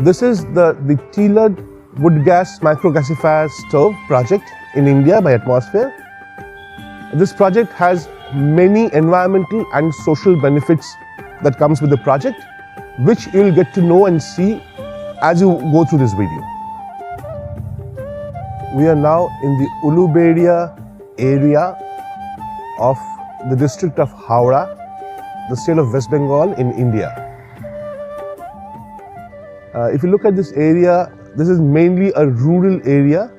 This is the Tiere wood gas microgasifier stove project in India by Atmosphere. This project has many environmental and social benefits that comes with the project, which you will get to know and see as you go through this video. We are now in the Uluberia area of the district of Howrah, the state of West Bengal in India. If you look at this area, this is mainly a rural area.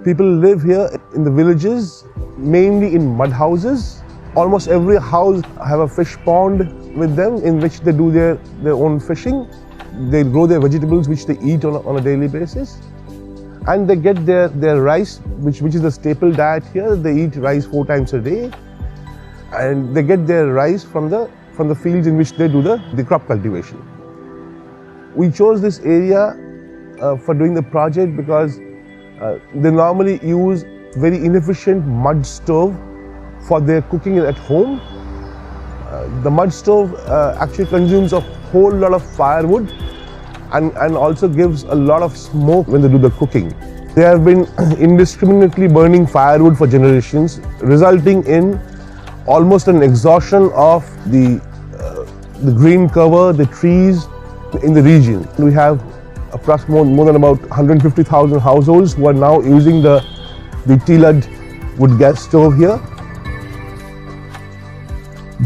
People live here in the villages, mainly in mud houses. Almost every house have a fish pond with them in which they do their own fishing. They grow their vegetables which they eat on a daily basis. And they get their rice, which is the staple diet here. They eat rice 4 times a day. And they get their rice from the fields in which they do the crop cultivation. We chose this area for doing the project because they normally use very inefficient mud stove for their cooking at home. The mud stove actually consumes a whole lot of firewood and also gives a lot of smoke when they do the cooking. They have been indiscriminately burning firewood for generations, resulting in almost an exhaustion of the green cover, the trees in the region. We have approximately more than about 150,000 households who are now using the Tiere wood gas stove here.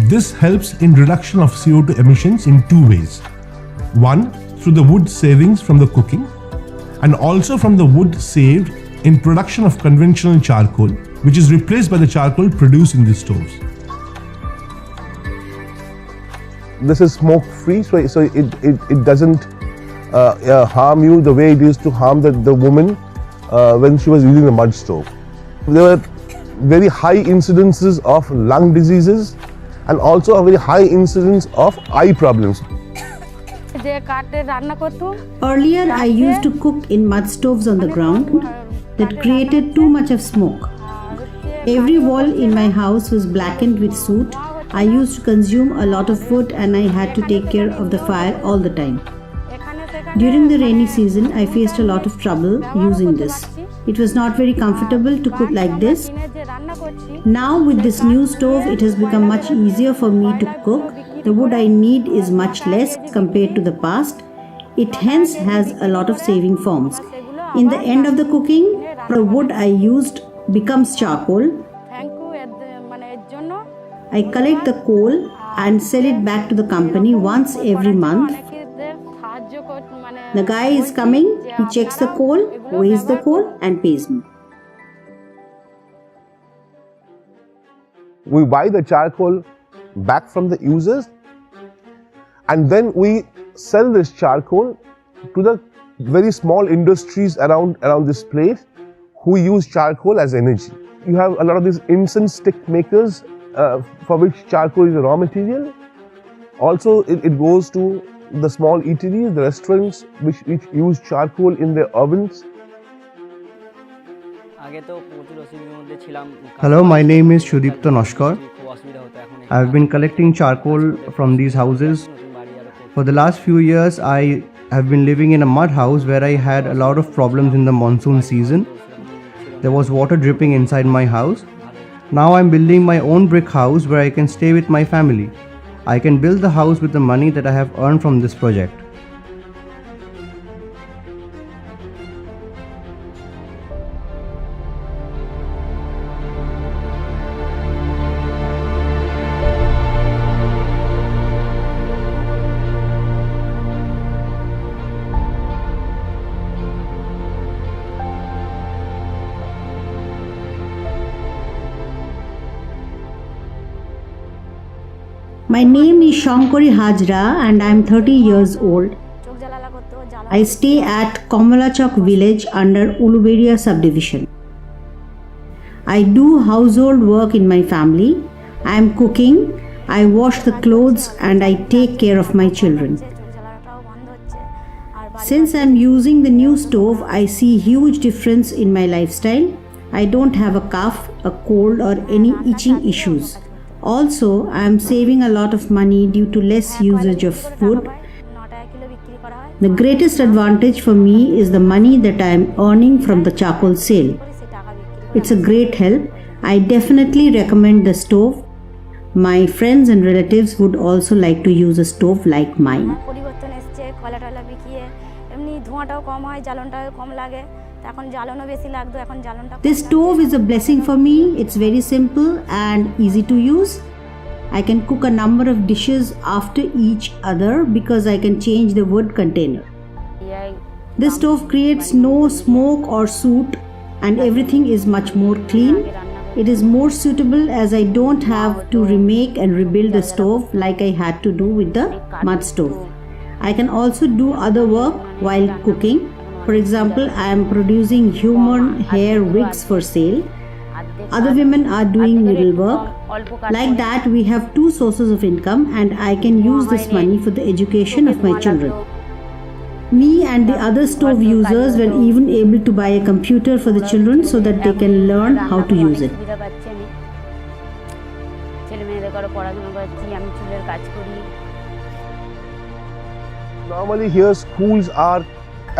This helps in reduction of CO2 emissions in 2 ways. One, through the wood savings from the cooking, and also from the wood saved in production of conventional charcoal, which is replaced by the charcoal produced in these stoves. This is smoke free, so it doesn't harm you the way it used to harm the woman when she was using the mud stove. There were very high incidences of lung diseases and also a very high incidence of eye problems. Earlier, I used to cook in mud stoves on the ground that created too much of smoke. Every wall in my house was blackened with soot. I used to consume a lot of wood and I had to take care of the fire all the time. During the rainy season, I faced a lot of trouble using this. It was not very comfortable to cook like this. Now with this new stove, it has become much easier for me to cook. The wood I need is much less compared to the past. It hence has a lot of saving forms. In the end of the cooking, the wood I used becomes charcoal. I collect the coal and sell it back to the company once every month. The guy is coming, he checks the coal, weighs the coal and pays me. We buy the charcoal back from the users and then we sell this charcoal to the very small industries around this place who use charcoal as energy. You have a lot of these incense stick makers for which charcoal is a raw material. Also, it goes to the small eateries, the restaurants which use charcoal in their ovens. Hello, my name is Shudipto Noshkar. I have been collecting charcoal from these houses. For the last few years, I have been living in a mud house where I had a lot of problems in the monsoon season. There was water dripping inside my house. Now I'm building my own brick house where I can stay with my family. I can build the house with the money that I have earned from this project. My name is Shankari Hajra and I am 30 years old. I stay at Kamalachok village under Uluberia subdivision. I do household work in my family. I am cooking, I wash the clothes and I take care of my children. Since I am using the new stove, I see huge difference in my lifestyle. I don't have a cough, a cold or any itching issues. Also, I am saving a lot of money due to less usage of wood. The greatest advantage for me is the money that I am earning from the charcoal sale. It's a great help. I definitely recommend the stove. My friends and relatives would also like to use a stove like mine. পরিবর্তন এসেছে কয়লা টয়লা বিকিয়ে এমনি ধোঁয়াটাও কম হয় জ্বালনটাও কম লাগে এখন জ্বালনও বেশি লাগতো এখন জ্বালনটা This stove is a blessing for me. It's very simple and easy to use. I can cook a number of dishes after each other because I can change the wood container. This stove creates no smoke or soot and everything is much more clean. It is more suitable as I don't have to remake and rebuild the stove like I had to do with the mud stove. I can also do other work while cooking. For example, I am producing human hair wigs for sale. Other women are doing needlework. Like that, we have two sources of income and I can use this money for the education of my children. Me and the other stove users were even able to buy a computer for the children so that they can learn how to use it. Normally here schools are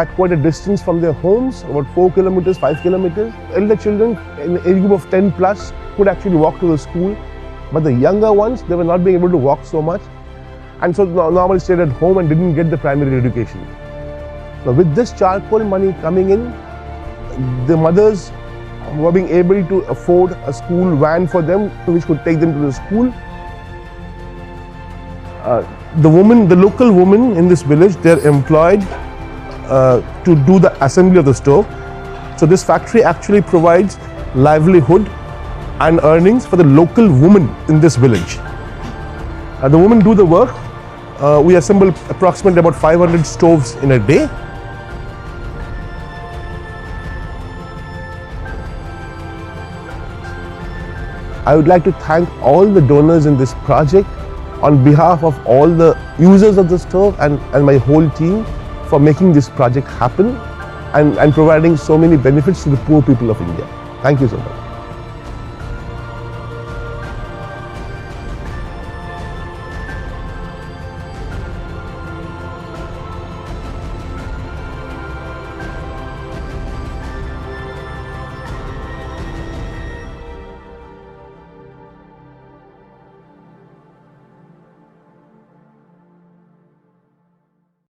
at quite a distance from their homes, about 4 kilometers, 5 kilometers. Elder children in the age group of 10 plus could actually walk to the school, but the younger ones, they were not being able to walk so much and so normally stayed at home and didn't get the primary education. Now with this charcoal money coming in, the mothers were being able to afford a school van for them which could take them to the school. The local women in this village, they're employed to do the assembly of the stove. So this factory actually provides livelihood and earnings for the local women in this village. The women do the work. We assemble approximately about 500 stoves in a day. I would like to thank all the donors in this project on behalf of all the users of the stove and my whole team for making this project happen and providing so many benefits to the poor people of India. Thank you so much.